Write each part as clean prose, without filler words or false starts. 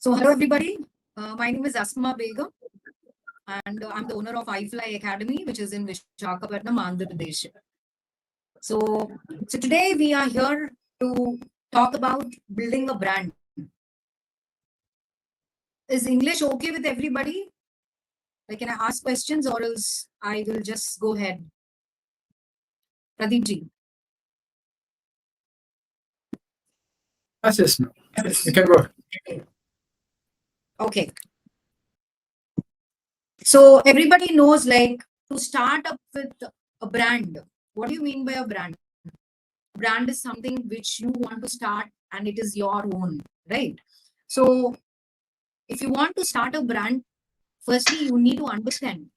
So hello everybody, my name is Asma Begum and I'm the owner of iFly Academy, which is in Visakhapatnam, Andhra Pradesh. So today we are here to talk about building a brand. Is English okay with everybody? Like, can I ask questions or else I will just go ahead? Pradeep ji. Yes, you can go. Okay. So everybody knows, like, to start up with a brand. What do you mean by a brand? Brand is something which you want to start and it is your own, right? So if you want to start a brand, firstly you need to understand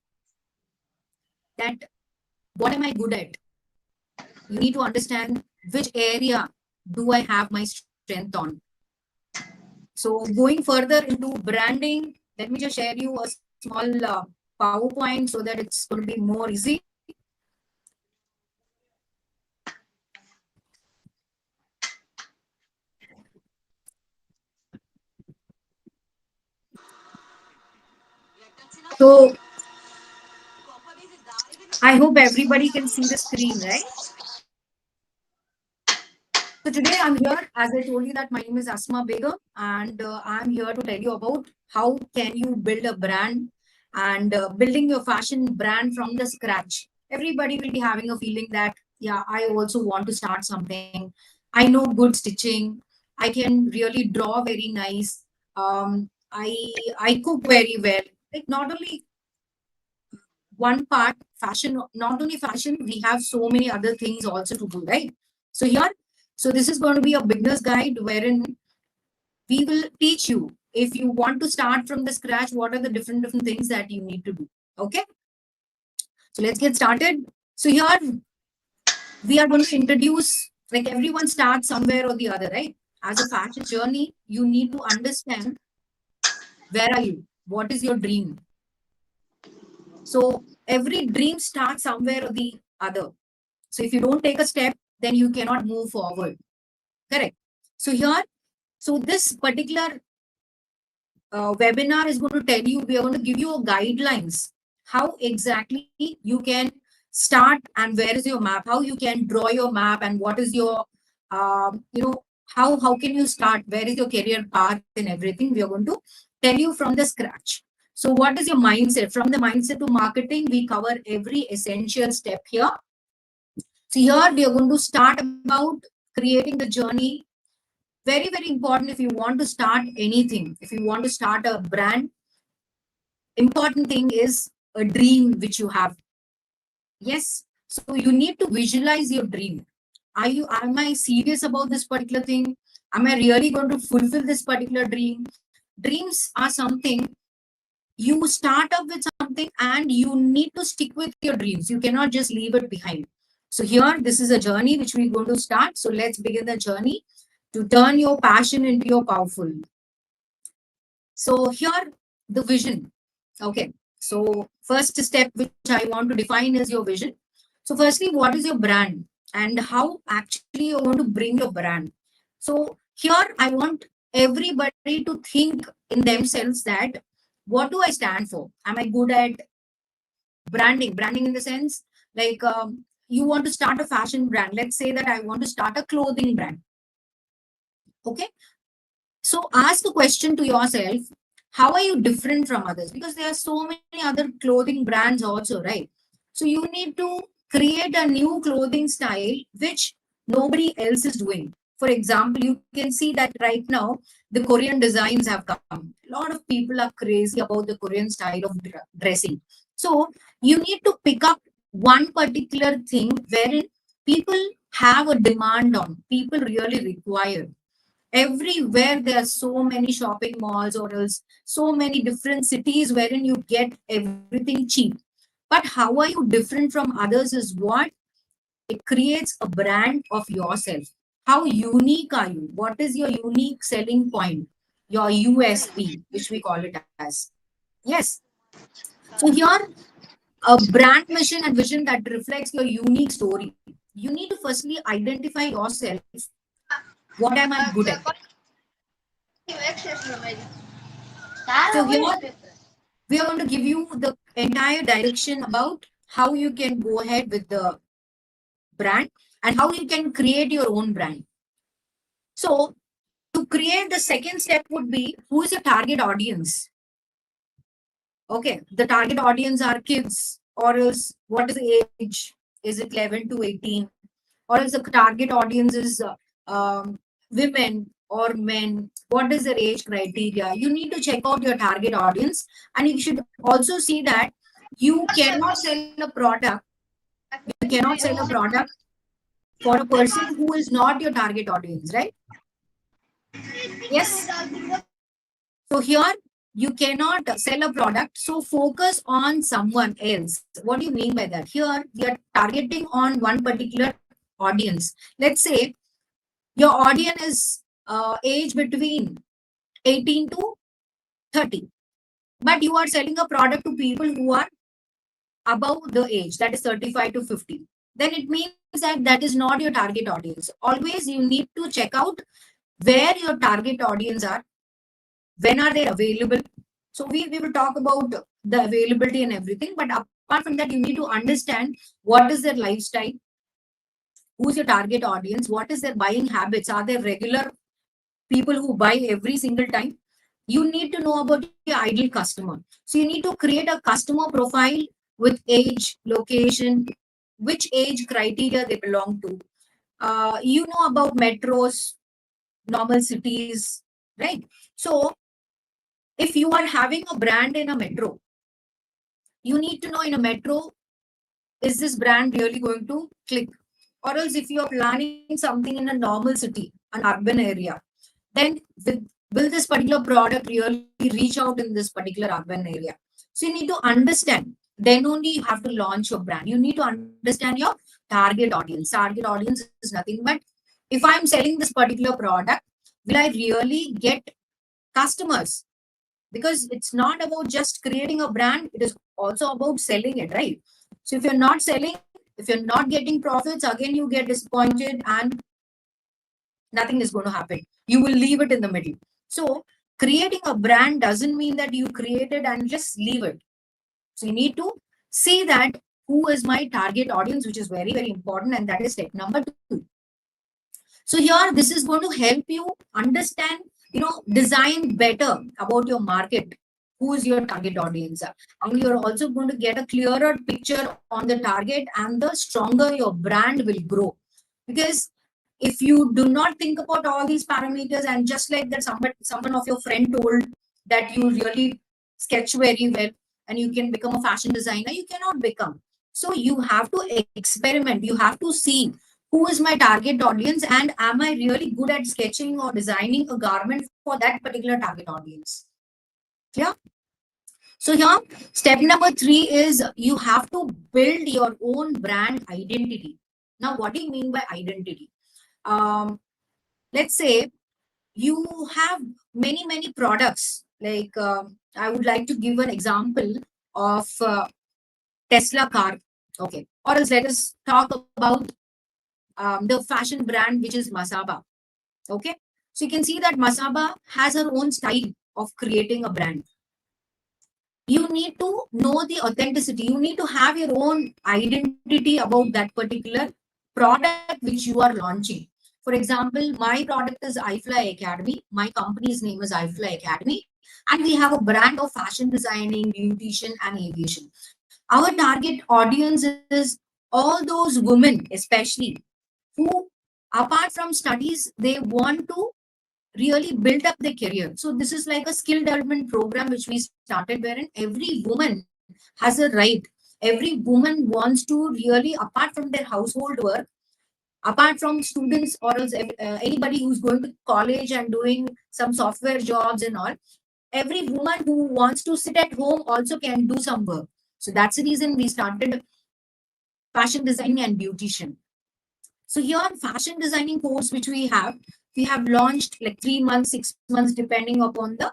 that what am I good at. You need to understand which area do I have my strength on. So going further into branding, let me just share you a small PowerPoint so that it's going to be more easy. So I hope everybody can see the screen, right? So today I'm here, as I told you, that my name is Asma Begum, and I'm here to tell you about how can you build a brand and building your fashion brand from the scratch. Everybody will be having a feeling that, yeah, I also want to start something. I know good stitching. I can really draw very nice. I cook very well. Like, not only one part fashion, not only fashion, we have so many other things also to do, right? So here, so this is going to be a beginner's guide wherein we will teach you, if you want to start from the scratch, what are the different things that you need to do. Okay, so let's get started. So here we are going to introduce, like, everyone starts somewhere or the other, right? As a fashion journey, you need to understand, where are you, what is your dream. So every dream starts somewhere or the other. So if you don't take a step, then you cannot move forward. Correct. So here, so this particular webinar is going to tell you, we are going to give you a guidelines, how exactly you can start and where is your map, how you can draw your map and what is your, how can you start, where is your career path and everything. We are going to tell you from the scratch. So what is your mindset? From the mindset to marketing, we cover every essential step here. So here we are going to start about creating the journey. Very, very important. If you want to start anything, if you want to start a brand, important thing is a dream which you have. Yes. So you need to visualize your dream. Am I serious about this particular thing? Am I really going to fulfill this particular dream? Dreams are something you start up with something and you need to stick with your dreams. You cannot just leave it behind. So here, this is a journey which we're going to start. So let's begin the journey to turn your passion into your powerful. So here, the vision. Okay. So first step which I want to define is your vision. So firstly, what is your brand and how actually you want to bring your brand? So here I want everybody to think in themselves that, what do I stand for? Am I good at branding? Branding in the sense, like, you want to start a fashion brand. Let's say that I want to start a clothing brand. Okay. So ask the question to yourself, how are you different from others? Because there are so many other clothing brands also, right? So you need to create a new clothing style which nobody else is doing. For example, you can see that right now the Korean designs have come. A lot of people are crazy about the Korean style of dressing. So you need to pick up one particular thing wherein people have a demand on, people really require. Everywhere there are so many shopping malls or else so many different cities wherein you get everything cheap. But how are you different from others is what it creates a brand of yourself. How unique are you? What is your unique selling point? Your USP, which we call it as. Yes. So here, a brand mission and vision that reflects your unique story. You need to firstly identify yourself. What am I good at? So here we are going to give you the entire direction about how you can go ahead with the brand and how you can create your own brand. So to create, the second step would be, who is your target audience? Okay, the target audience are kids, or else what is the age? Is it 11 to 18? Or else the target audience is women or men? What is their age criteria? You need to check out your target audience, and you should also see that you cannot sell a product. You cannot sell a product for a person who is not your target audience, right? Yes. So here you cannot sell a product. So focus on someone else. What do you mean by that? Here we are targeting on one particular audience. Let's say your audience is age between 18 to 30, but you are selling a product to people who are above the age, that is 35 to 50. Then it means that that is not your target audience. Always you need to check out where your target audience are, when are they available. So we will talk about the availability and everything, but apart from that, you need to understand what is their lifestyle, who's your target audience, what is their buying habits, are they regular people who buy every single time. You need to know about your ideal customer. So you need to create a customer profile with age, location, which age criteria they belong to. You know about metros, normal cities, right? So if you are having a brand in a metro, you need to know in a metro, is this brand really going to click? Or else if you are planning something in a normal city, an urban area, then will this particular product really reach out in this particular urban area? So you need to understand. Then only you have to launch your brand. You need to understand your target audience. Target audience is nothing but, if I'm selling this particular product, will I really get customers? Because it's not about just creating a brand, it is also about selling it, right? So if you're not selling, if you're not getting profits, again you get disappointed and nothing is going to happen. You will leave it in the middle. So creating a brand doesn't mean that you create it and just leave it. So you need to see that who is my target audience, which is very, very important. And that is step number 2. So here, this is going to help you understand, design better about your market, who is your target audience. And you're also going to get a clearer picture on the target, and the stronger your brand will grow. Because if you do not think about all these parameters, and just like that, someone of your friend told that you really sketch very well and you can become a fashion designer, you cannot become. So you have to experiment. You have to see who is my target audience, and am I really good at sketching or designing a garment for that particular target audience. Yeah. So here, step number 3 is you have to build your own brand identity. Now, what do you mean by identity? Let's say you have many products. Like I would like to give an example of Tesla car. Okay. Or else let us talk about the fashion brand, which is Masaba. Okay. So you can see that Masaba has her own style of creating a brand. You need to know the authenticity. You need to have your own identity about that particular product which you are launching. For example, my product is iFly Academy. My company's name is iFly Academy. And we have a brand of fashion designing, beautician, and aviation. Our target audience is all those women, especially, who, apart from studies, they want to really build up their career. So this is like a skill development program which we started, wherein every woman has a right. Every woman wants to really, apart from their household work, apart from students, or else anybody who's going to college and doing some software jobs and all, every woman who wants to sit at home also can do some work. So that's the reason we started fashion designing and beautician. So here, fashion designing course which we have launched like 3 months, 6 months, depending upon the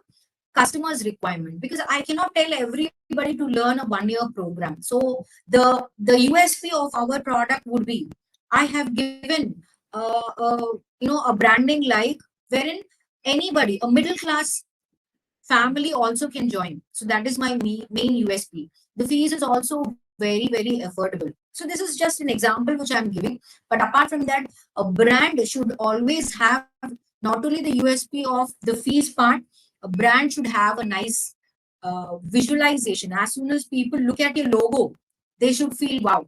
customer's requirement. Because I cannot tell everybody to learn a 1-year program. So the USP of our product would be, I have given a branding like, wherein anybody, a middle class family also can join. So that is my main USP. The fees is also very, very affordable. So this is just an example which I'm giving. But apart from that, a brand should always have not only the USP of the fees part, a brand should have a nice visualization. As soon as people look at your logo, they should feel, wow,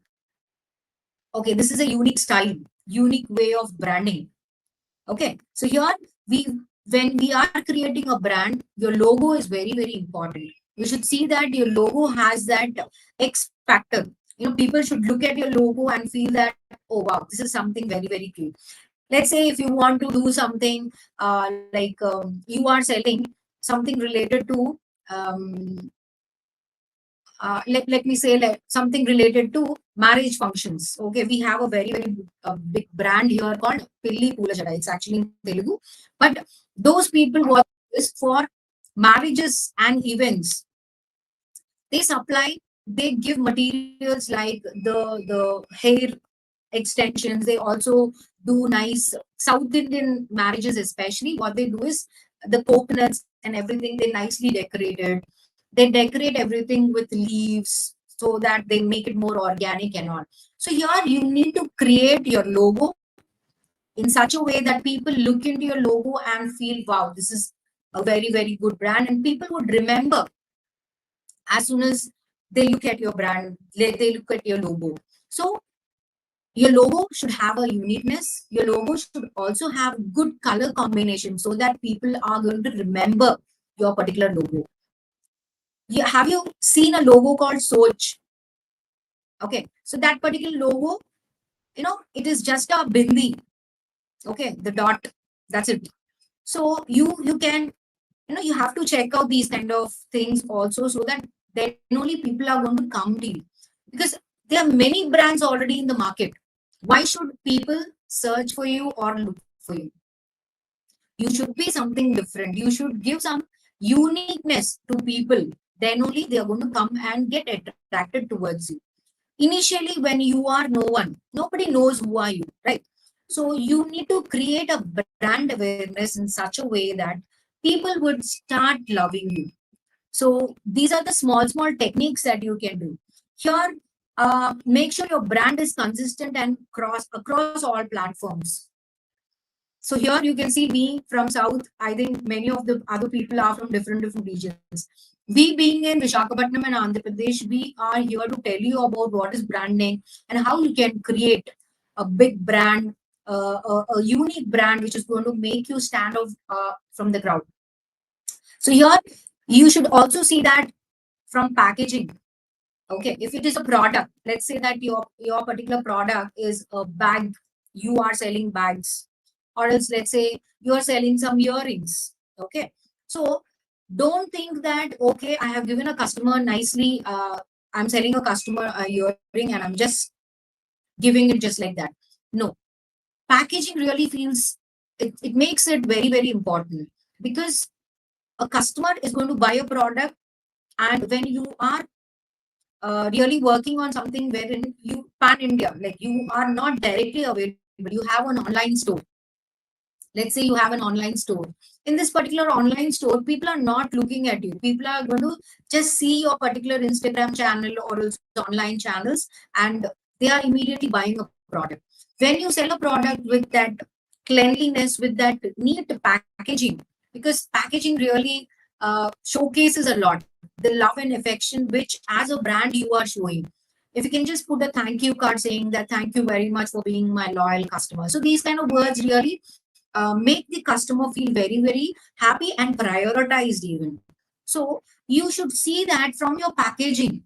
okay, this is a unique style, unique way of branding. Okay, so here we, when we are creating a brand, your logo is very, very important. You should see that your logo has that X factor. People should look at your logo and feel that, oh wow, this is something very, very cute. Let's say if you want to do something like you are selling something related to let me say like something related to marriage functions. Okay, we have a very, very big brand here called Pilli Pulajada. It's actually in Telugu. But those people who are this for marriages and events, they supply, they give materials like the hair extensions. They also do nice South Indian marriages, especially. What they do is the coconuts and everything, they nicely decorate it. They decorate everything with leaves so that they make it more organic and all. So here you need to create your logo in such a way that people look into your logo and feel, wow, this is a very, very good brand. And people would remember as soon as they look at your brand, they look at your logo. So your logo should have a uniqueness. Your logo should also have good color combination so that people are going to remember your particular logo. Have you seen a logo called Soch? Okay, so that particular logo, it is just a bindi. Okay, the dot. That's it. So you can, you have to check out these kind of things also, so that then only people are going to come to you, because there are many brands already in the market. Why should people search for you or look for you? You should be something different. You should give some uniqueness to people. Then only they are going to come and get attracted towards you. Initially, when you are no one, nobody knows who are you, right? So you need to create a brand awareness in such a way that people would start loving you. So these are the small techniques that you can do. Here, make sure your brand is consistent and across all platforms. So here you can see me from South. I think many of the other people are from different regions. We being in Visakhapatnam and Andhra Pradesh, we are here to tell you about what is branding and how you can create a big brand, a unique brand which is going to make you stand out from the crowd. So here you should also see that from packaging. Okay, if it is a product, let's say that your particular product is a bag, you are selling bags, or else let's say you are selling some earrings. Okay, so don't think that, okay, I have given a customer nicely, I'm selling a customer a earring and I'm just giving it just like that. No, packaging really feels, it makes it very, very important, because a customer is going to buy a product, and when you are really working on something wherein you pan India, like you are not directly available, you have an online store. Let's say you have an online store. In this particular online store, people are not looking at you. People are going to just see your particular Instagram channel or also online channels, and they are immediately buying a product. When you sell a product with that cleanliness, with that neat packaging, because packaging really showcases a lot the love and affection which as a brand you are showing. If you can just put a thank you card saying that thank you very much for being my loyal customer, so these kind of words really make the customer feel very, very happy and prioritized even. So you should see that from your packaging.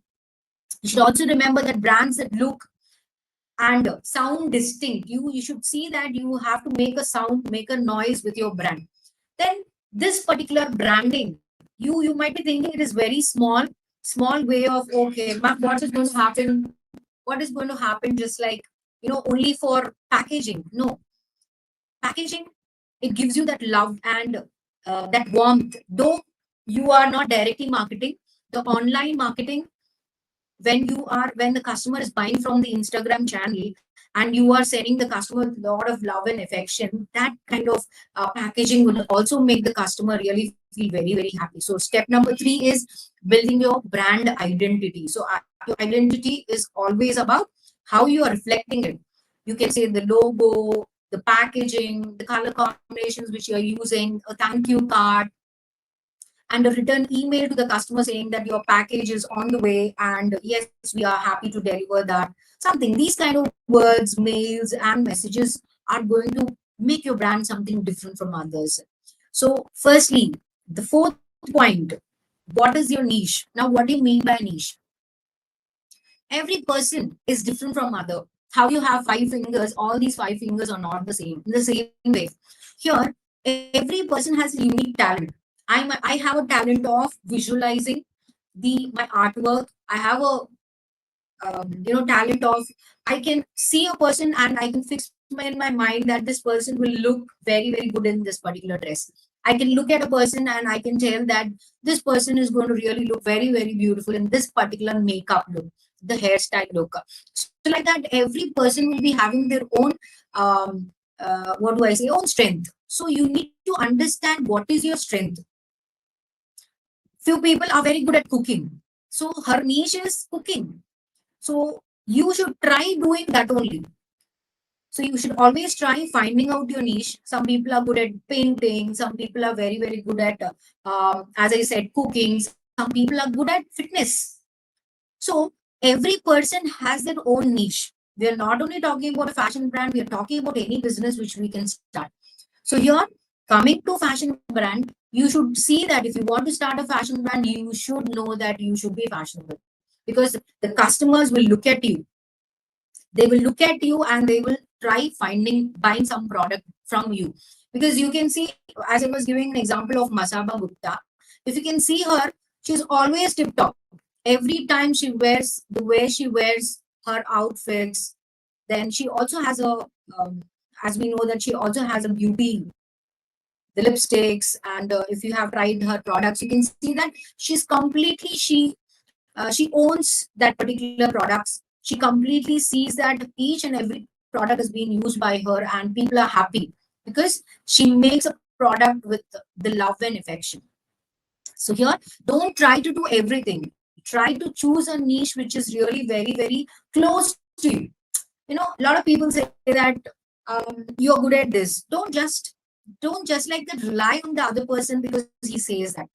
You should also remember that brands that look and sound distinct, you should see that you have to make a sound, make a noise with your brand. Then this particular branding, you might be thinking it is very small way of, okay, what is going to happen, what is going to happen, just like, only for packaging. No, packaging, it gives you that love and that warmth. Though you are not directly marketing, the online marketing, when the customer is buying from the Instagram channel, and you are sending the customer a lot of love and affection, that kind of packaging will also make the customer really feel very, very happy. So step number 3 is building your brand identity. So your identity is always about how you are reflecting it. You can say the logo, the packaging, the color combinations which you're using, a thank you card, and a written email to the customer saying that your package is on the way and yes, we are happy to deliver that. Something, these kind of words, mails, and messages are going to make your brand something different from others. So, firstly, the fourth point, what is your niche? Now, what do you mean by niche? Every person is different from other. How you have 5 fingers, all these 5 fingers are not the same. In the same way, here every person has a unique talent. I have a talent of visualizing my artwork. I have a talent of, I can see a person and I can fix in my mind that this person will look very, very good in this particular dress. I can look at a person and I can tell that this person is going to really look very, very beautiful in this particular makeup look, the hairstyle look. So like that, every person will be having their own what do I say, own strength. So you need to understand what is your strength. Few people are very good at cooking, so her niche is cooking. So you should try doing that only. So you should always try finding out your niche. Some people are good at painting. Some people are very, very good at, as I said, cooking. Some people are good at fitness. So every person has their own niche. We are not only talking about a fashion brand, we are talking about any business which we can start. So here, coming to fashion brand, you should see that if you want to start a fashion brand, you should know that you should be fashionable, because the customers will look at you. They will look at you and they will try buying some product from you, because you can see, as I was giving an example of Masaba Gupta, if you can see her, she's always tip top. Every time she wears, the way she wears her outfits, then she also has as we know that she also has a beauty, the lipsticks, and if you have tried her products, you can see that she's completely, she owns that particular products. She completely sees that each and every product is being used by her and people are happy because she makes a product with the love and affection. So here, don't try to do everything. Try to choose a niche which is really very, very close to you. You know, a lot of people say that you're good at this. Don't just like that rely on the other person because he says that.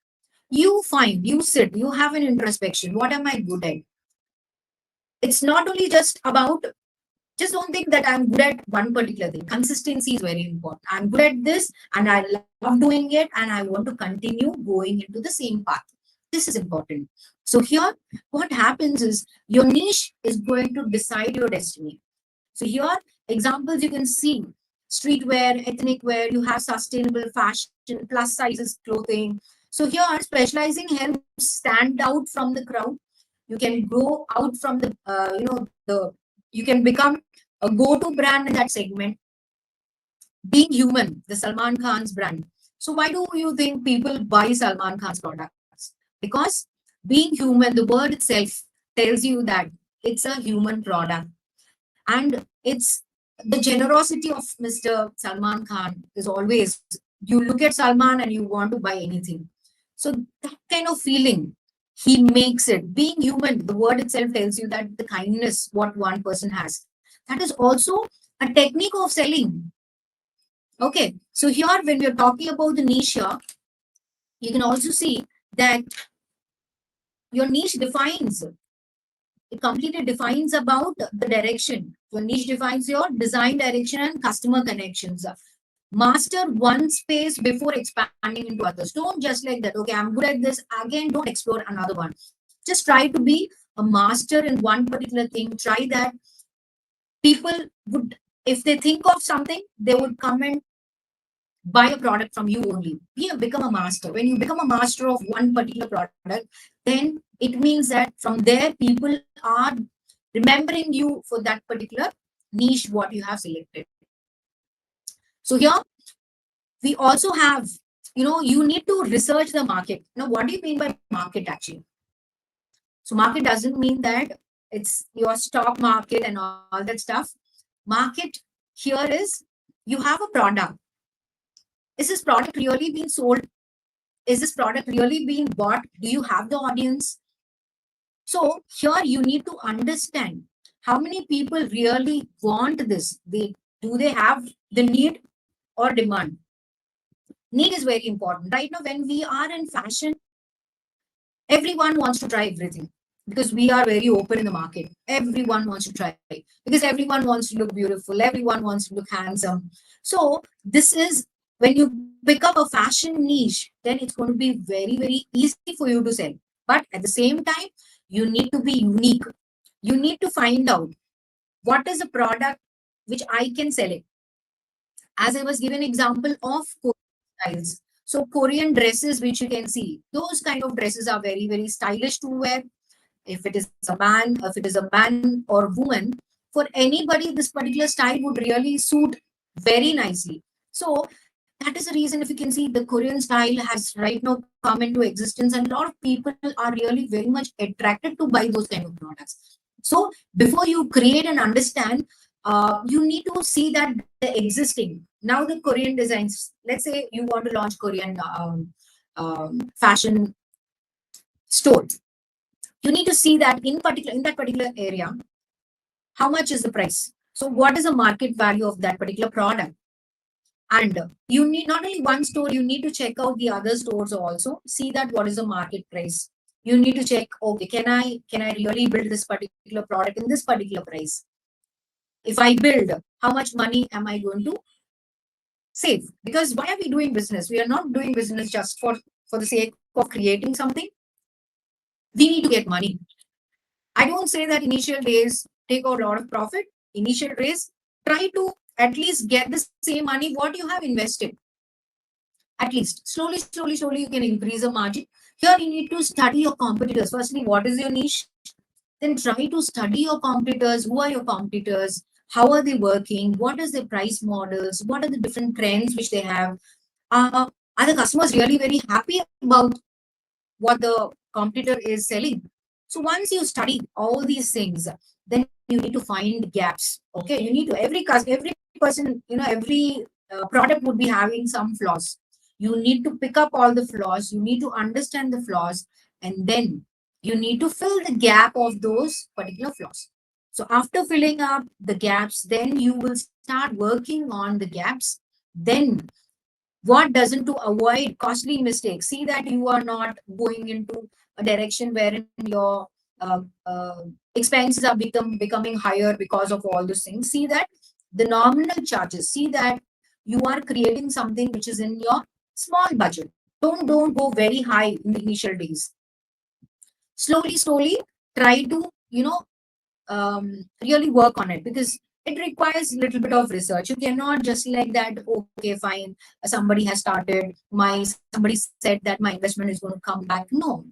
You find, you sit, you have an introspection. What am I good at? It's not only just about, just don't think that I'm good at one particular thing. Consistency is very important. I'm good at this and I love doing it and I want to continue going into the same path. This is important. So here, what happens is your niche is going to decide your destiny. So here, examples you can see: streetwear, ethnic wear, you have sustainable fashion, plus sizes clothing. So here, specializing helps stand out from the crowd. You can go out from the, you can become a go-to brand in that segment. Being human, the Salman Khan's brand. So why do you think people buy Salman Khan's products? Because being human, the word itself tells you that it's a human product. And it's the generosity of Mr. Salman Khan is always, you look at Salman and you want to buy anything. So that kind of feeling, he makes it. Being human, the word itself tells you that the kindness what one person has. That is also a technique of selling. Okay, so here when we're talking about the niche here, you can also see that your niche defines, it completely defines about the direction. Your niche defines your design direction and customer connections. Master one space before expanding into others. Don't just like that, okay, I'm good at this, again, don't explore another one. Just try to be a master in one particular thing. Try that. People would, if they think of something, they would come and buy a product from you only. Become a master. When you become a master of one particular product, then it means that from there people are remembering you for that particular niche what you have selected. So here we also have, you need to research the market. Now, what do you mean by market actually? So market doesn't mean that it's your stock market and all that stuff. Market here is you have a product. Is this product really being sold? Is this product really being bought? Do you have the audience? So here you need to understand how many people really want this. Do they have the need or demand? Need is very important. Right now, when we are in fashion, everyone wants to try everything because we are very open in the market. Everyone wants to try because everyone wants to look beautiful. Everyone wants to look handsome. So this is when you pick up a fashion niche, then it's going to be very, very easy for you to sell. But at the same time, you need to be unique. You need to find out what is a product which I can sell it. As I was given example of Korean styles. So Korean dresses, which you can see, those kind of dresses are very, very stylish to wear. If it is a man, if it is a man or woman, for anybody, this particular style would really suit very nicely. So that is the reason, if you can see, the Korean style has right now come into existence, and a lot of people are really very much attracted to buy those kind of products. So before you create and understand, you need to see that the existing now the Korean designs. Let's say you want to launch Korean fashion store. You need to see that in that particular area, how much is the price. So what is the market value of that particular product? And you need not only one store, you need to check out the other stores also. See that what is the market price. You need to check, okay, can I really build this particular product in this particular price? If I build, how much money am I going to save? Because why are we doing business? We are not doing business just for the sake of creating something. We need to get money. I don't say that initial days take out a lot of profit. Initial days, try to at least get the same money what you have invested. At least slowly, slowly, slowly, you can increase the margin. Here, you need to study your competitors. Firstly, what is your niche? Then try to study your competitors. Who are your competitors? How are they working? What is their price models? What are the different trends which they have? Are the customers really very happy about what the competitor is selling? So once you study all these things, then you need to find gaps. Okay, you need to every person, every product would be having some flaws. You need to pick up all the flaws. You need to understand the flaws, and then you need to fill the gap of those particular flaws. So after filling up the gaps, then you will start working on the gaps. Then what doesn't to avoid costly mistakes? See that you are not going into a direction wherein your uh, uh, expenses are becoming higher because of all those things. See that the nominal charges. See that you are creating something which is in your small budget. Don't go very high in the initial days. Slowly try to really work on it, because it requires a little bit of research. You cannot just like that, okay, fine, somebody has started, somebody said that my investment is going to come back. No,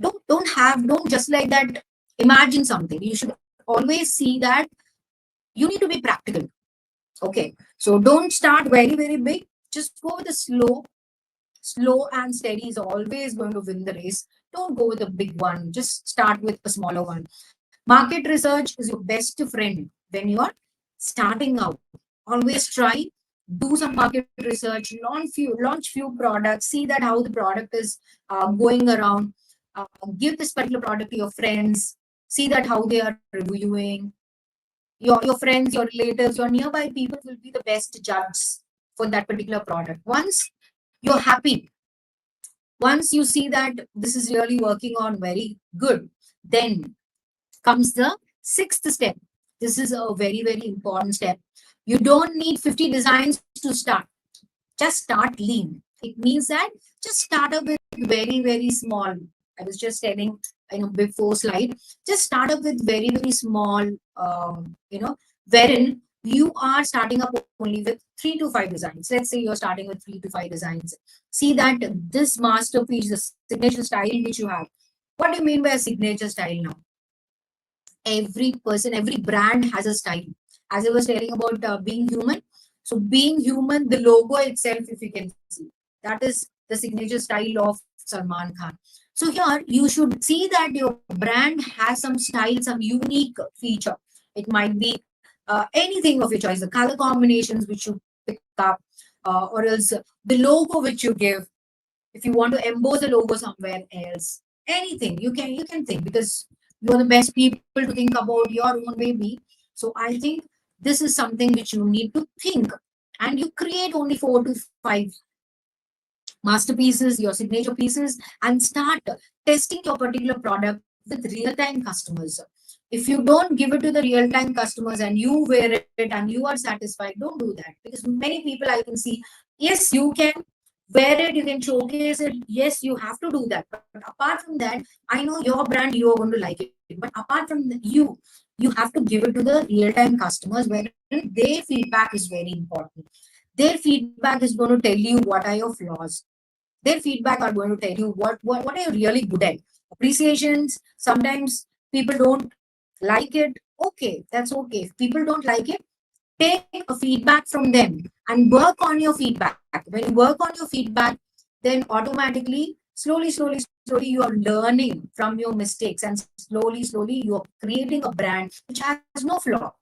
don't just like that imagine something. You should always see that you need to be practical. Okay, so don't start very, very big. Just go with a slow and steady is always going to win the race. Don't go with a big one, just start with a smaller one. Market research is your best friend when you are starting out. Always try, do some market research, launch few products, see that how the product is going around. Give this particular product to your friends, see that how they are reviewing. Your friends, your relatives, your nearby people will be the best judges for that particular product. Once you're happy, once you see that this is really working on very good, then comes the sixth step. This is a very, very important step. You don't need 50 designs to start. Just start lean. It means that just start up with very, very small. I was just telling, before slide, just start up with very, very small, wherein you are starting up only with 3 to 5 designs. Let's say you're starting with 3 to 5 designs. See that this masterpiece, the signature style which you have. What do you mean by a signature style now? Every person, every brand has a style. As I was telling about being human. So being human, the logo itself, if you can see, that is the signature style of Salman Khan. So here you should see that your brand has some style, some unique feature. It might be anything of your choice, the color combinations which you pick up, or else the logo which you give. If you want to emboss the logo somewhere else, anything you can think, because you're the best people to think about your own baby. So I think this is something which you need to think, and you create only 4 to 5 masterpieces, your signature pieces, and start testing your particular product with real-time customers. If you don't give it to the real-time customers and you wear it and you are satisfied, don't do that, because many people I can see, yes, you can wear it, you can showcase it, yes, you have to do that. But apart from that, I know your brand, you are going to like it. But apart from you have to give it to the real-time customers, where their feedback is very important. Their feedback is going to tell you what are your flaws. Their feedback are going to tell you what are you really good at. Appreciations, sometimes people don't like it. Okay, that's okay. If people don't like it, take a feedback from them and work on your feedback. When you work on your feedback, then automatically, slowly, you are learning from your mistakes, and slowly, you are creating a brand which has no flaw.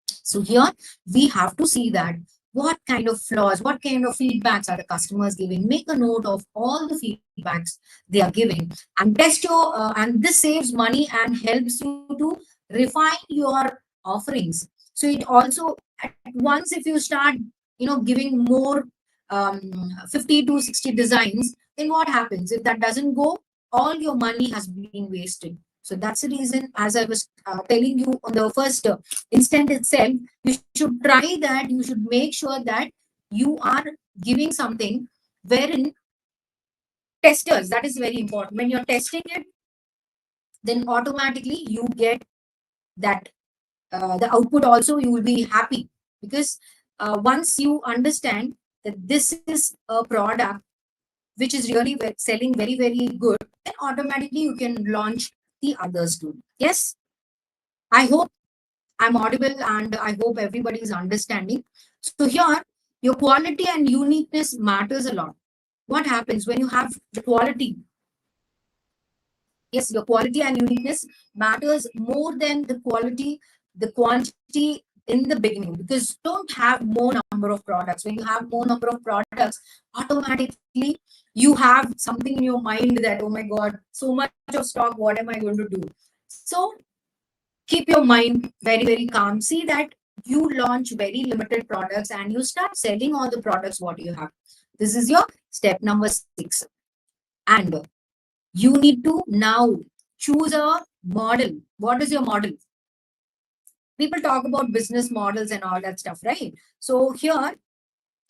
So here we have to see that what kind of flaws, what kind of feedbacks are the customers giving. Make a note of all the feedbacks they are giving, and test your and this saves money and helps you to refine your offerings. So it also, at once, if you start, giving more 50 to 60 designs, then what happens if that doesn't go? All your money has been wasted. So that's the reason, as I was telling you on the first instant itself, you should try that. You should make sure that you are giving something wherein testers, that is very important. When you're testing it, then automatically you get that the output also, you will be happy, because once you understand that this is a product which is really selling very, very good, then automatically you can launch the others too. Yes, I hope I'm audible, and I hope everybody is understanding. So here, your quality and uniqueness matters a lot. What happens when you have the quality? Yes, your quality and uniqueness matters more than the quantity in the beginning, because don't have more number of products. When you have more number of products, automatically you have something in your mind that, oh my God, so much of stock, what am I going to do? So keep your mind very, very calm. See that you launch very limited products and you start selling all the products what you have. This is your step number 6. And you need to now choose a model. What is your model? People talk about business models and all that stuff, right? So here,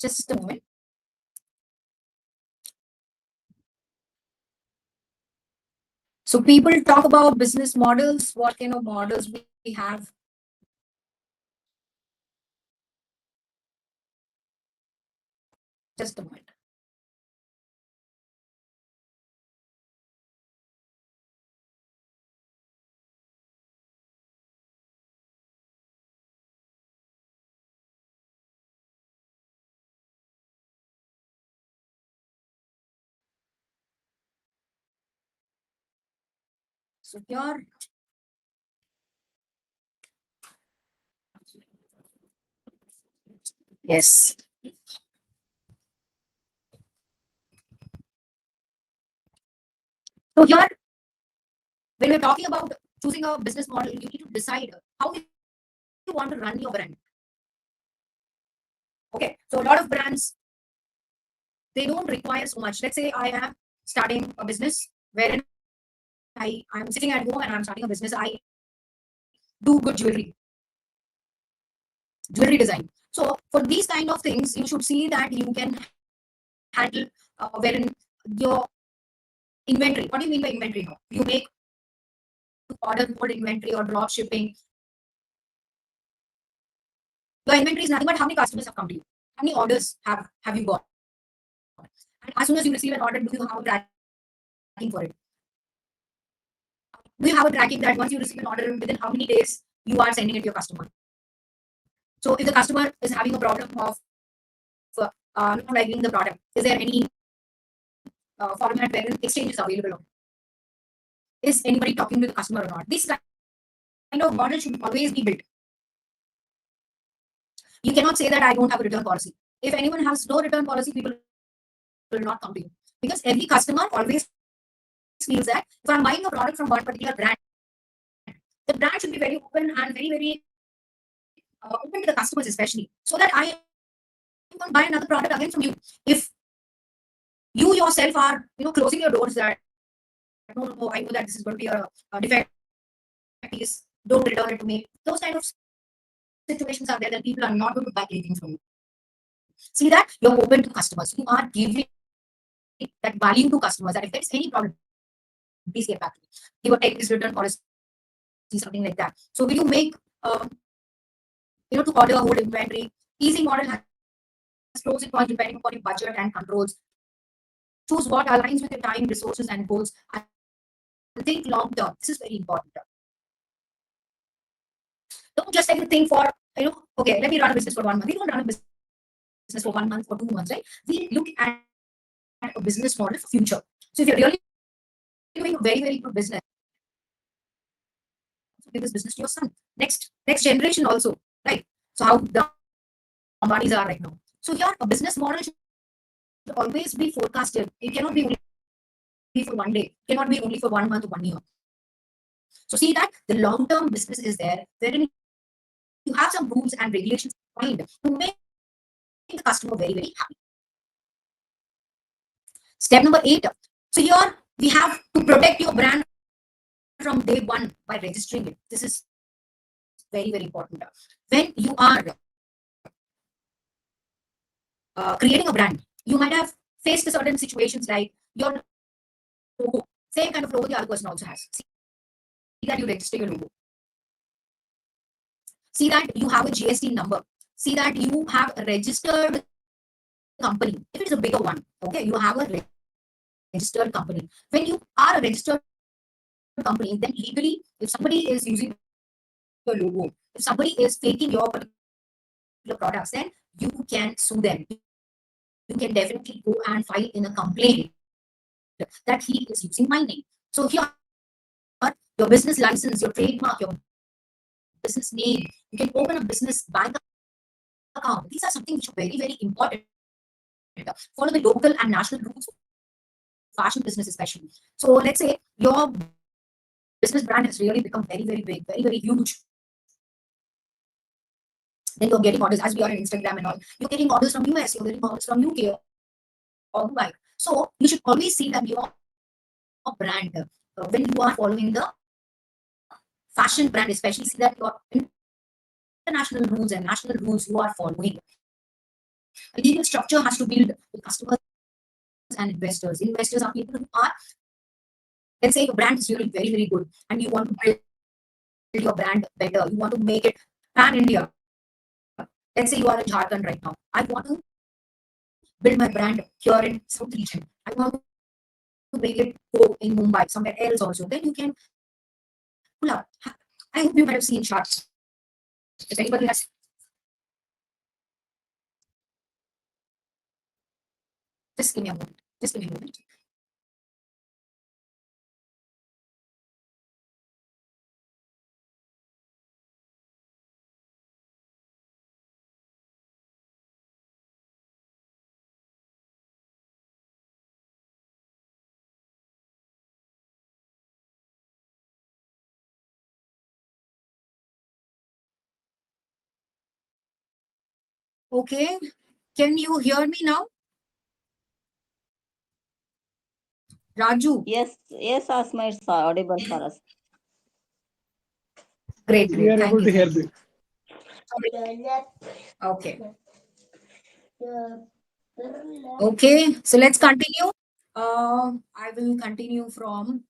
just a moment. So people talk about business models. What kind of models we have? Just a moment. So here, yes. So here, when we're talking about choosing a business model, you need to decide how you want to run your brand. Okay, so a lot of brands, they don't require so much. Let's say I am starting a business wherein I'm sitting at home and I'm starting a business. I do good jewelry design. So for these kind of things, you should see that you can handle wherein your inventory. What do you mean by inventory? Now? You make order more inventory or drop shipping. Your inventory is nothing but how many customers have come to you, how many orders have you got, and as soon as you receive an order, do you have a tracking for it? Do you have a tracking that once you receive an order, within how many days you are sending it to your customer? So if the customer is having a problem of not liking the product, is there any format where exchange is available? Is anybody talking to the customer or not? This kind of model should always be built. You cannot say that I don't have a return policy. If anyone has no return policy, people will not come to you, because every customer always feels that if I'm buying a product from one particular brand, the brand should be very open and very open to the customers, especially, so that I won't buy another product again from you. If you yourself are, closing your doors that no, I know that this is going to be a defect piece, don't return it to me. Those kind of situations are there, that people are not going to buy anything from you. See that you're open to customers. You are giving that value to customers, that if there's any problem, please get back to me. Give or take this return policy, something like that. So will you make, to order a whole inventory? Easy model has pros and cons depending upon your budget and controls. Choose what aligns with your time, resources, and goals. And think long term. This is very important. Don't just take a thing for, okay, let me run a business for 1 month. We don't run a business for 1 month or 2 months, right? We look at a business model for future. So if you're really doing a very good business, give this business to your son, next generation also, right? So how the Ambanis are right now. So here, a business model should always be forecasted. It cannot be only for 1 day. It cannot be only for 1 month or 1 year. So see that the long-term business is there, wherein you have some rules and regulations defined to make the customer very happy. Step number 8. So here we have to protect your brand from day one by registering it. This is very important. When you are creating a brand, you might have faced certain situations like your logo, same kind of logo the other person also has. See that you register your logo. See that you have a GST number. See that you have a registered company. If it is a bigger one, okay, you have a registered company. When you are a registered company, then legally, if somebody is using your logo, if somebody is faking your products, then you can sue them. You can definitely go and file in a complaint that he is using my name. So here, your business license, your trademark, your business name, you can open a business bank account. These are something which are very important. Follow the local and national rules, fashion business especially. So let's say your business brand has really become very big, very huge. Then you're getting orders, as we are on Instagram and all. You're getting orders from US, you're getting orders from UK or Dubai. So you should always see that your brand, when you are following the fashion brand, especially, see that your international rules and national rules you are following. A legal structure has to build with customers and investors. Investors are people who are, let's say your brand is really very good and you want to build your brand better. You want to make it pan India. Let's say you are in Jharkhand right now. I want to build my brand here in South region. I want to make it go in Mumbai, somewhere else also. Then you can pull up. I hope you might have seen charts. If anybody has. Just give me a moment. Just give me a moment. Okay. Can you hear me now? Raju. Yes, Asma, it's audible for us. Great. We are Thank able to hear you. you. Okay. Okay. So let's continue. I will continue from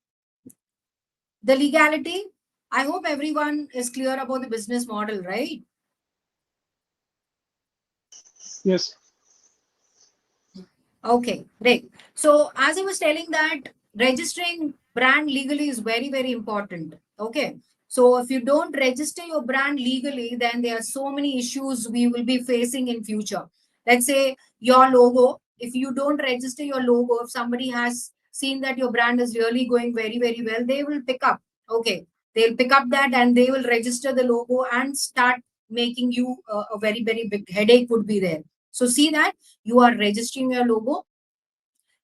the legality. I hope everyone is clear about the business model, right? Yes. Okay, great. So as I was telling that registering brand legally is very important. Okay. So if you don't register your brand legally, then there are so many issues we will be facing in future. Let's say your logo, if you don't register your logo, if somebody has seen that your brand is really going very well, they will pick up. Okay. They'll pick up that and they will register the logo and start making you a very, very big headache would be there. So see that you are registering your logo,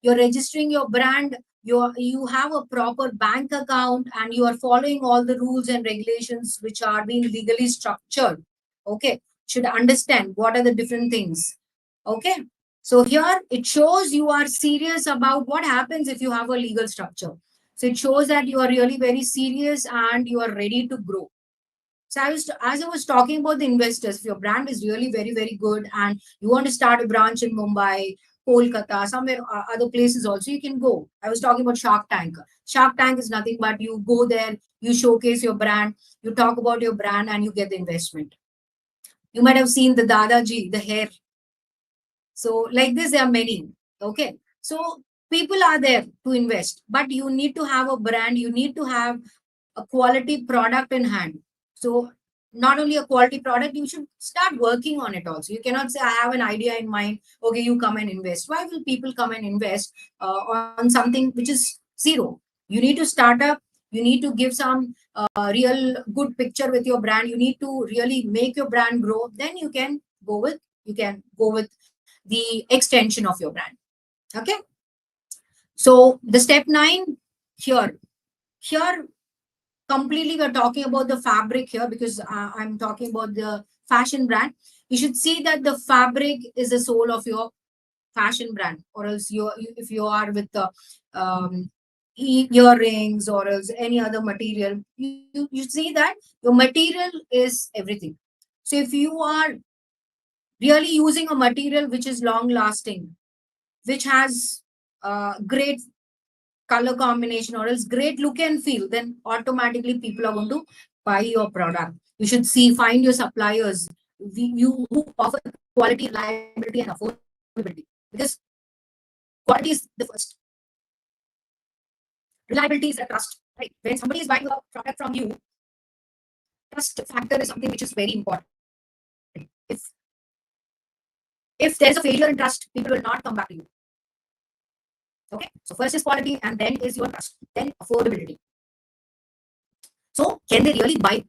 you're registering your brand, you have a proper bank account, and you are following all the rules and regulations which are being legally structured. Okay, should understand what are the different things. Okay, so here it shows you are serious about what happens if you have a legal structure. So it shows that you are really very serious and you are ready to grow. So as I was talking about the investors, if your brand is really very, very good and you want to start a branch in Mumbai, Kolkata, somewhere other places also, you can go. I was talking about Shark Tank. Shark Tank is nothing but you go there, you showcase your brand, you talk about your brand, and you get the investment. You might have seen the Dadaji, the hair. So like this, there are many. Okay. So people are there to invest, but you need to have a brand, you need to have a quality product in hand. So not only a quality product, you should start working on it also. You cannot say, I have an idea in mind. Okay, you come and invest. Why will people come and invest on something which is zero? You need to start up. You need to give some real good picture with your brand. You need to really make your brand grow. Then you can go with the extension of your brand. Okay. So the step 9 here completely we're talking about the fabric here because I'm talking about the fashion brand. You should see that the fabric is the soul of your fashion brand, or else if you are with the earrings or else any other material, you see that your material is everything. So if you are really using a material which is long lasting, which has great color combination or else great look and feel, then automatically people are going to buy your product. You should find your suppliers, you who offer quality, reliability, and affordability. Because quality is the first. Reliability is a trust, right? When somebody is buying a product from you, trust factor is something which is very important. If if there's a failure in trust, people will not come back to you. Okay, so first is quality, and then is your trust, then affordability. So can they really buy?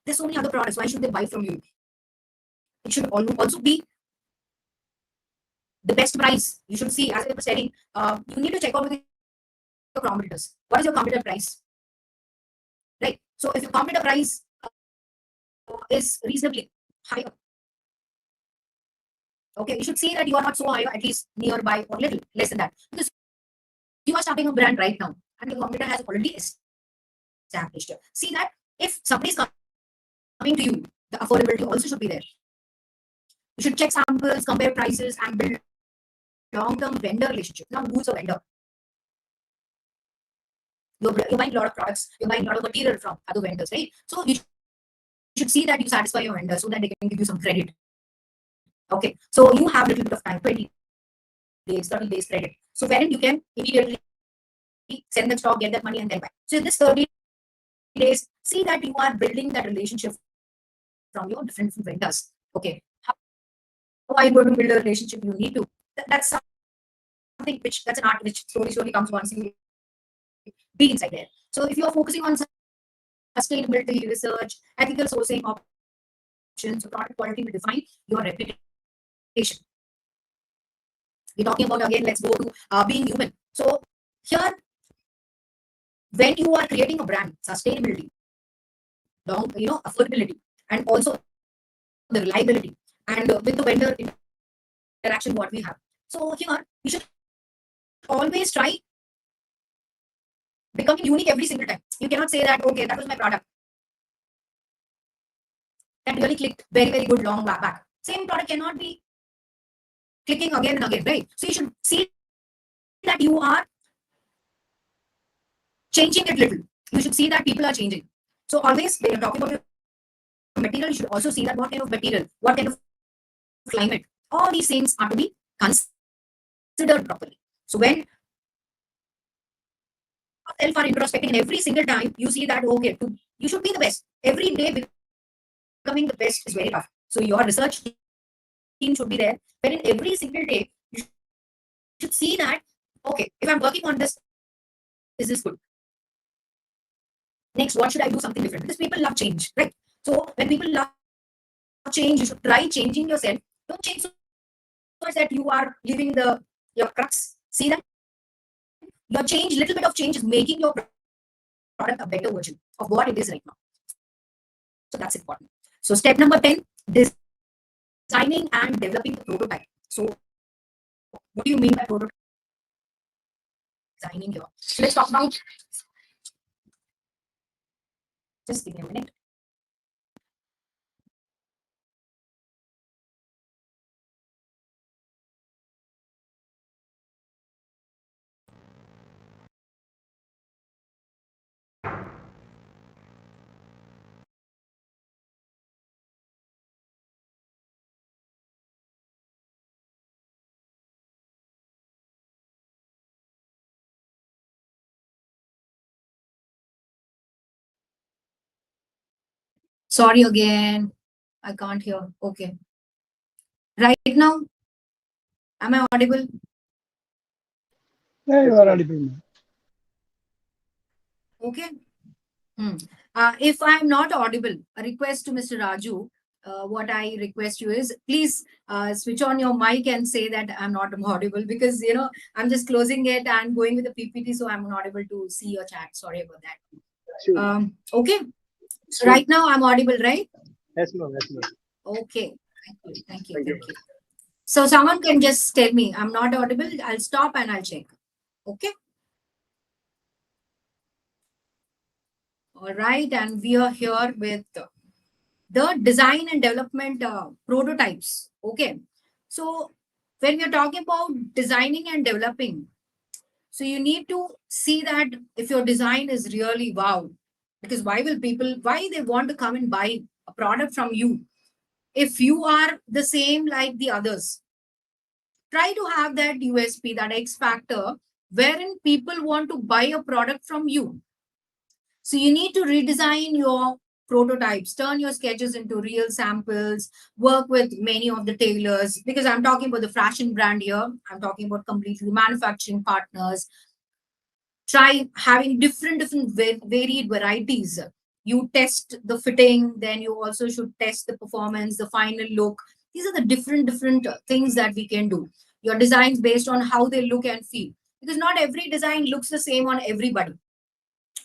There's so many other products. Why should they buy from you? It should also be the best price. You should see, as I was telling, you need to check out with your competitors. What is your competitor price? Right. So if your competitor price is reasonably higher, okay, you should see that you are not so high, at least nearby or little less than that. Because you are starting a brand right now, and your competitor has already established. See that if somebody is coming to you, the affordability also should be there. You should check samples, compare prices, and build long-term vendor relationship. Now, who's a vendor? You're buying a lot of products, you're buying a lot of material from other vendors, right? So you should see that you satisfy your vendor so that they can give you some credit. Okay, so you have a little bit of time, 20 days, 30 days credit. So wherein you can immediately send the stock, get that money, and then buy. So in this 30 days, see that you are building that relationship from your different vendors. Okay, how are you going to build a relationship? You need to. That's something that's an art which slowly comes once you be inside there. So if you are focusing on sustainability, research, ethical sourcing options, so product quality will define your reputation. We're talking about, again, let's go to being human. So here, when you are creating a brand, sustainability, affordability, and also the reliability, and with the vendor interaction, what we have. So here, you should always try becoming unique every single time. You cannot say that, okay, that was my product that really clicked very, very good long back. Same product cannot be clicking again and again, right? So you should see that you are changing it little. You should see that people are changing. So always when you're talking about your material, you should also see that what kind of material, what kind of climate, all these things are to be considered properly. So when yourself are introspecting, and every single time you see that, okay, you should be the best. Every day becoming the best is very tough. So your research team should be there, wherein every single day you should see that, okay, if I'm working on this, is this good? Next, what should I do something different? Because people love change, right? So when people love change. You should try changing yourself. Don't change so much that you are leaving your crux. See that your change, little bit of change is making your product a better version of what it is right now. So that's important. So step number 10, designing and developing the prototype. So what do you mean by prototype designing here? So let's talk about, just give me a minute. Sorry again, I can't hear. Okay. Right now, am I audible? Yeah, you are audible, ma'am. Okay. If I'm not audible, a request to Mr. Raju, what I request you is please switch on your mic and say that I'm not audible, because I'm just closing it and going with the PPT, so I'm not able to see your chat. Sorry about that. Sure. Okay. So right now I'm audible, right? Yes, ma'am. Yes, ma'am. Okay. Thank you. So someone can just tell me I'm not audible. I'll stop and I'll check. Okay. All right. And we are here with the design and development prototypes. Okay. So when we're talking about designing and developing, so you need to see that if your design is really wow, because why they want to come and buy a product from you if you are the same like the others? Try to have that USP, that X factor, wherein people want to buy a product from you. So you need to redesign your prototypes, turn your sketches into real samples, work with many of the tailors, because I'm talking about the fashion brand here. I'm talking about completely manufacturing partners. Try having different varied varieties. You test the fitting, then you also should test the performance, the final look. These are the different things that we can do. Your designs based on how they look and feel, because not every design looks the same on everybody,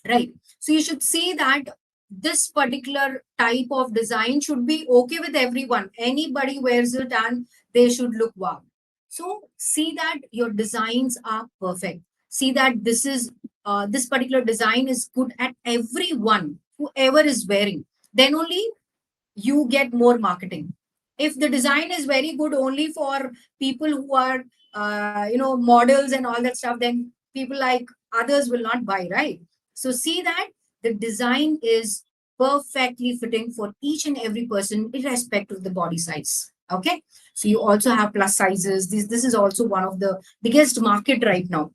right? So you should see that this particular type of design should be okay with everyone. Anybody wears it and they should look wow. So see that your designs are perfect. See that this particular design is good at everyone, whoever is wearing. Then only you get more marketing. If the design is very good only for people who are models and all that stuff, then people like others will not buy, right? So see that the design is perfectly fitting for each and every person irrespective of the body size. Okay. So you also have plus sizes. This is also one of the biggest market right now.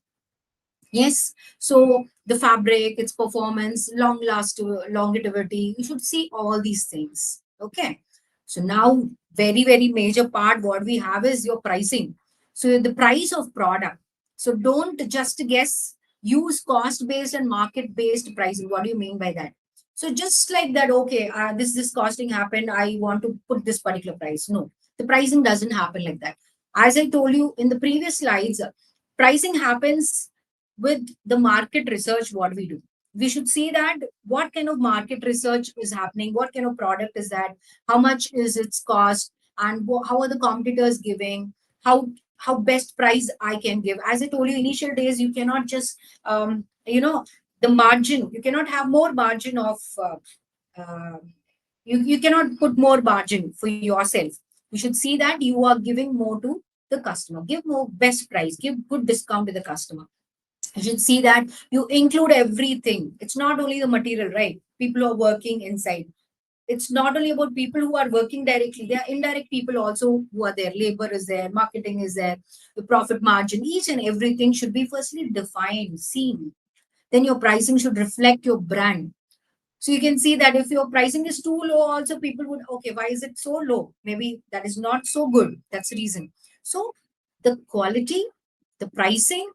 Yes. So the fabric, its performance, longevity, you should see all these things. Okay. So now very major part what we have is your pricing. So the price of product. So don't just guess, use cost based and market based pricing. What do you mean by that? So just like that, okay, this costing happened, I want to put this particular price. No, the pricing doesn't happen like that. As I told you in the previous slides, pricing happens with the market research. What we do, we should see that what kind of market research is happening, what kind of product is that, how much is its cost, and how are the competitors giving, how best price I can give. As I told you, initial days you cannot just the margin, you cannot have more margin of uh, you cannot put more margin for yourself. You should see that you are giving more to the customer, give more best price, give good discount to the customer. You should see that you include everything. It's not only the material, right? People who are working inside. It's not only about people who are working directly. There are indirect people also who are there. Labor is there, marketing is there, the profit margin, each and everything should be firstly defined, seen. Then your pricing should reflect your brand. So you can see that if your pricing is too low, also people would, okay, why is it so low? Maybe that is not so good. That's the reason. So the quality, the pricing,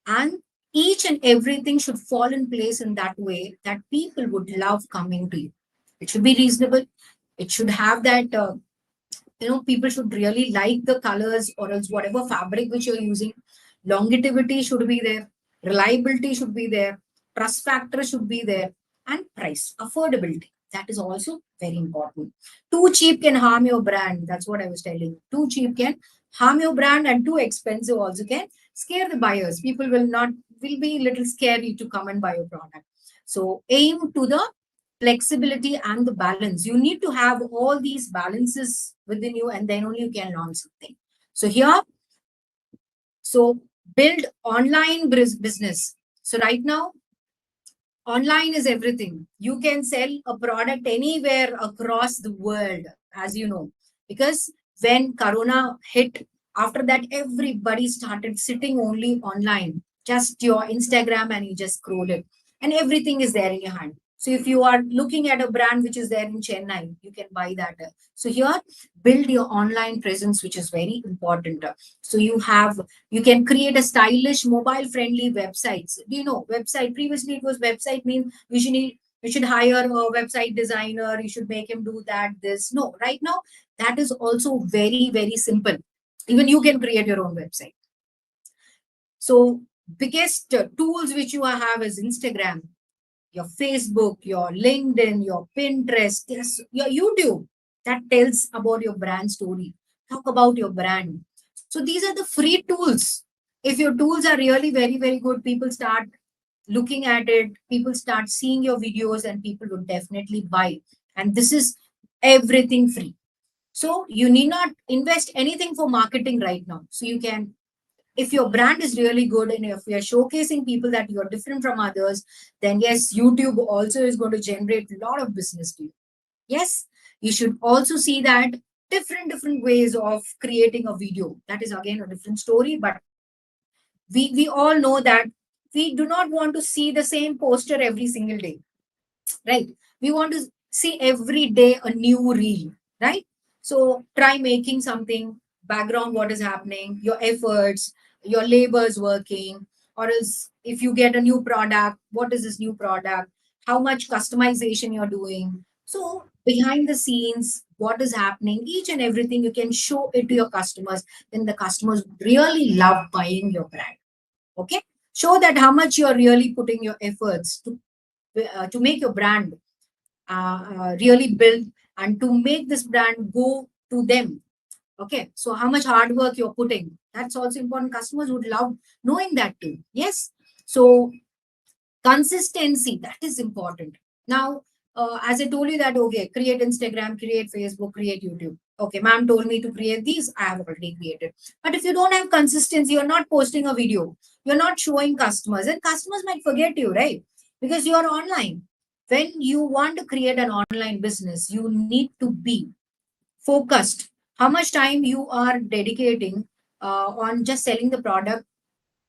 and each and everything should fall in place in that way that people would love coming to you. It should be reasonable. It should have that, people should really like the colors, or else whatever fabric which you're using. Longevity should be there, reliability should be there, trust factor should be there, and price, affordability. That is also very important. Too cheap can harm your brand. That's what I was telling you. Too cheap can harm your brand, and too expensive also can scare the buyers. People will be a little scary to come and buy your product. So aim to the flexibility and the balance. You need to have all these balances within you, and then only you can launch something. So here, so build online business. So right now, online is everything. You can sell a product anywhere across the world, as you know, because when Corona hit, after that, everybody started sitting only online, just your Instagram, and you just scroll it, and everything is there in your hand. So if you are looking at a brand which is there in Chennai, you can buy that. So here, build your online presence, which is very important. So you can create a stylish mobile friendly websites. Do you know website? Previously it was website means you should hire a website designer, you should make him do that, this. No, right now that is also very, very simple. Even you can create your own website. So biggest tools which you have is Instagram, your Facebook, your LinkedIn, your Pinterest, yes, your YouTube, that tells about your brand story. Talk about your brand. So these are the free tools. If your tools are really very, very good, people start looking at it, people start seeing your videos, and people would definitely buy. And this is everything free. So you need not invest anything for marketing right now. So you can, if your brand is really good and if you're showcasing people that you're different from others, then yes, YouTube also is going to generate a lot of business to you. Yes, you should also see that different ways of creating a video. That is again a different story, but we all know that we do not want to see the same poster every single day, right? We want to see every day a new reel, right? So try making something background, what is happening, your efforts, your labors working, or else if you get a new product, what is this new product, how much customization you're doing. So behind the scenes, what is happening, each and everything you can show it to your customers, then the customers really love buying your brand. Okay, show that how much you're really putting your efforts to make your brand really build, and to make this brand go to them. Okay, so how much hard work you're putting, that's also important. Customers would love knowing that too. Yes, so consistency, that is important. Now, as I told you that, okay, create Instagram, create Facebook, create YouTube. Okay, ma'am told me to create these, I have already created. But if you don't have consistency, you're not posting a video, you're not showing customers, and customers might forget you, right? Because you're online. When you want to create an online business, you need to be focused. How much time you are dedicating on just selling the product,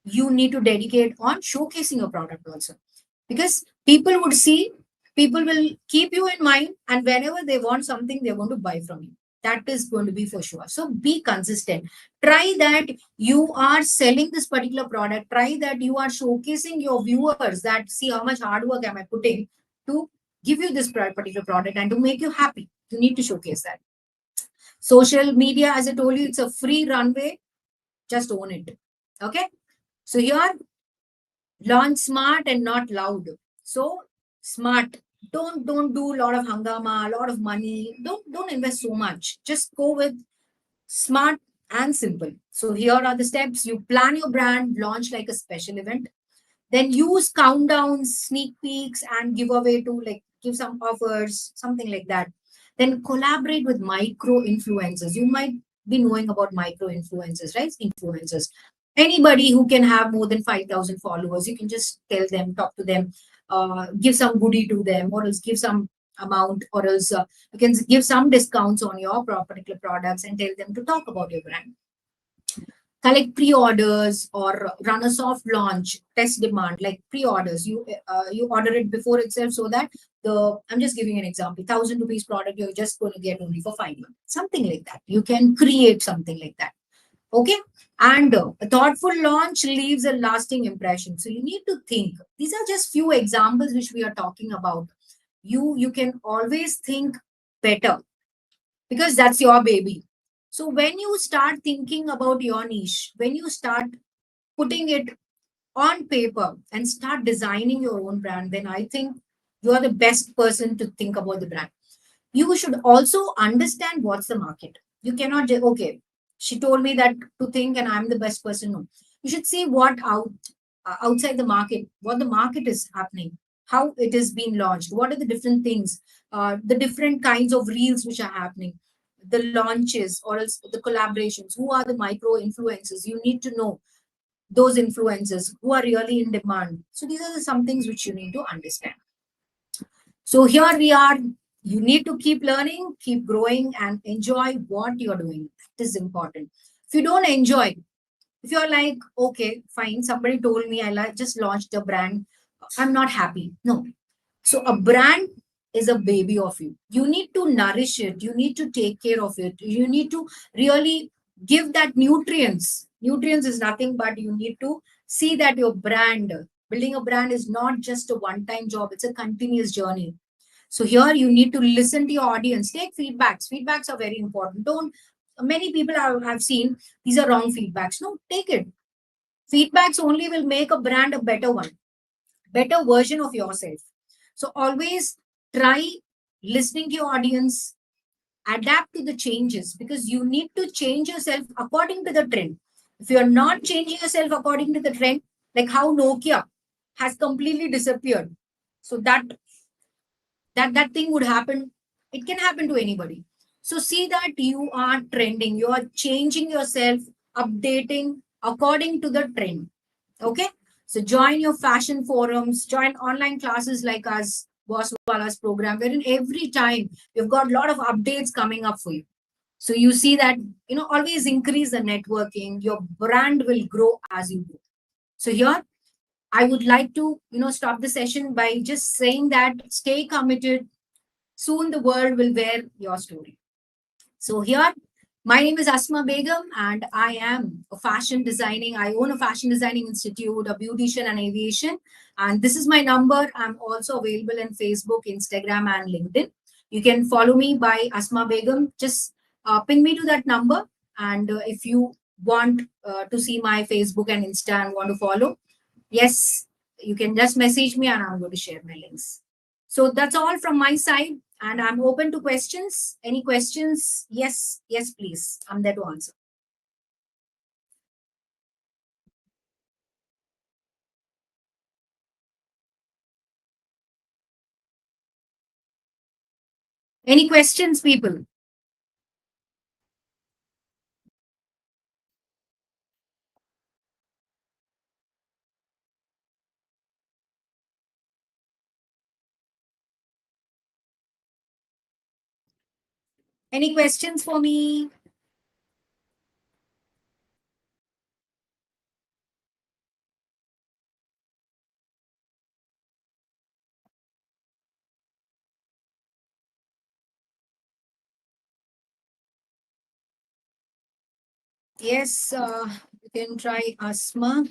you need to dedicate on showcasing your product also, because people would see, people will keep you in mind, and whenever they want something, they're going to buy from you. That is going to be for sure. So be consistent. Try that you are selling this particular product. Try that you are showcasing your viewers that see how much hard work am I putting to give you this particular product and to make you happy. You need to showcase that. Social media, as I told you, it's a free runway. Just own it. Okay. So here, launch smart and not loud. So smart. Don't do a lot of hangama, a lot of money. Don't invest so much. Just go with smart and simple. So here are the steps. You plan your brand launch like a special event. Then use countdowns, sneak peeks, and give away to, like, give some offers, something like that. Then collaborate with micro influencers. You might be knowing about micro influencers, right? Influencers. Anybody who can have more than 5,000 followers, you can just tell them, talk to them, give some goodie to them, or else give some amount, or else you can give some discounts on your particular products and tell them to talk about your brand. Collect pre-orders or run a soft launch test demand, like pre-orders. You order it before itself, so that I'm just giving an example, 1,000 rupees product you're just going to get only for 5 months, something like that. You can create something like that. Okay, and a thoughtful launch leaves a lasting impression. So you need to think. These are just few examples which we are talking about. You can always think better. because that's your baby. So when you start thinking about your niche, when you start putting it on paper and start designing your own brand, then I think you are the best person to think about the brand. You should also understand what's the market. You cannot just, okay, she told me that to think and I'm the best person. No. You should see what outside the market, what the market is happening, how it is being launched, what are the different things, the different kinds of reels which are happening, the launches or else the collaborations, who are the micro influencers. You need to know those influencers who are really in demand. So these are some things which you need to understand. So here we are. You need to keep learning, keep growing, and enjoy what you're doing. That is important. If you don't enjoy, if you're like, okay, fine, somebody told me just launched a brand, I'm not happy. No. So a brand is a baby of you. You need to nourish it. You need to take care of it. You need to really give that nutrients. Nutrients is nothing but you need to see that your brand, building a brand is not just a one-time job. It's a continuous journey. So here you need to listen to your audience, take feedbacks. Feedbacks are very important. Don't, many people have seen these are wrong feedbacks. No, take it. Feedbacks only will make a brand a better one, better version of yourself. So always try listening to your audience, adapt to the changes because you need to change yourself according to the trend. If you're not changing yourself according to the trend, like how Nokia has completely disappeared. So that thing would happen. It can happen to anybody. So see that you are trending, you are changing yourself, updating according to the trend. Okay, so join your fashion forums, join online classes like us, Boss Wallah's program, wherein every time you've got a lot of updates coming up for you. So you see that, always increase the networking, your brand will grow as you go. So here I would like to, stop the session by just saying that stay committed. Soon the world will wear your story. So here, my name is Asma Begum, and I am a fashion designing. I own a fashion designing institute, a beautician, and aviation. And this is my number. I'm also available in Facebook, Instagram, and LinkedIn. You can follow me by Asma Begum. Just ping me to that number. And if you want to see my Facebook and Insta and want to follow, yes, you can just message me and I'm going to share my links. So that's all from my side. And I'm open to questions. Any questions? Yes, yes, please. I'm there to answer. Any questions, people? Any questions for me? Yes, you can try Asma.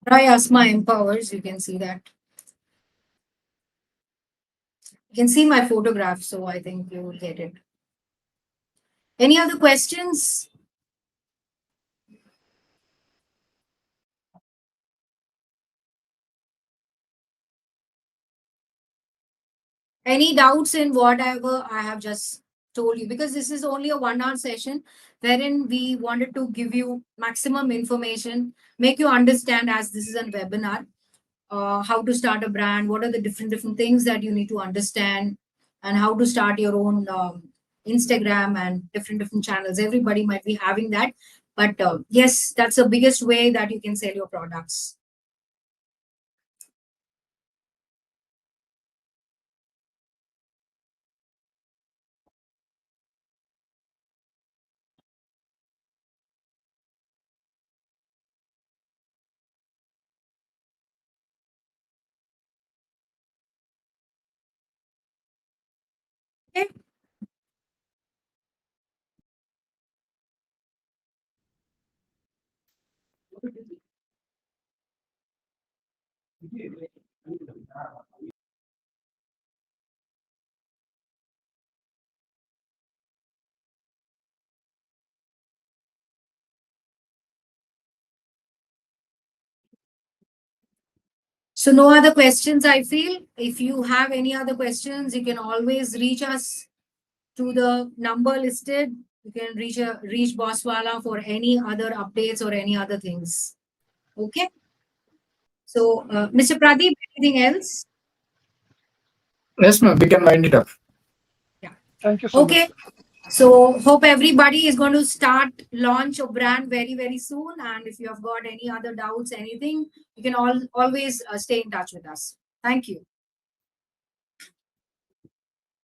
Try Asma Empowers. You can see that. You can see my photograph, so I think you will get it. Any other questions? Any doubts in whatever I have just told you? Because this is only a 1 hour session wherein we wanted to give you maximum information, make you understand as this is a webinar, how to start a brand, what are the different things that you need to understand, and how to start your own Instagram and different channels. Everybody might be having that, but yes, that's the biggest way that you can sell your products. Okay. So no other questions, I feel. If you have any other questions, you can always reach us to the number listed. You can reach Boss Wallah for any other updates or any other things. Okay. So, Mr. Pradeep, anything else? Yes, ma'am. We can wind it up. Thank you so much. Okay. So hope everybody is going to start launch a brand very, very soon. And if you have got any other doubts, anything, you can always stay in touch with us. Thank you.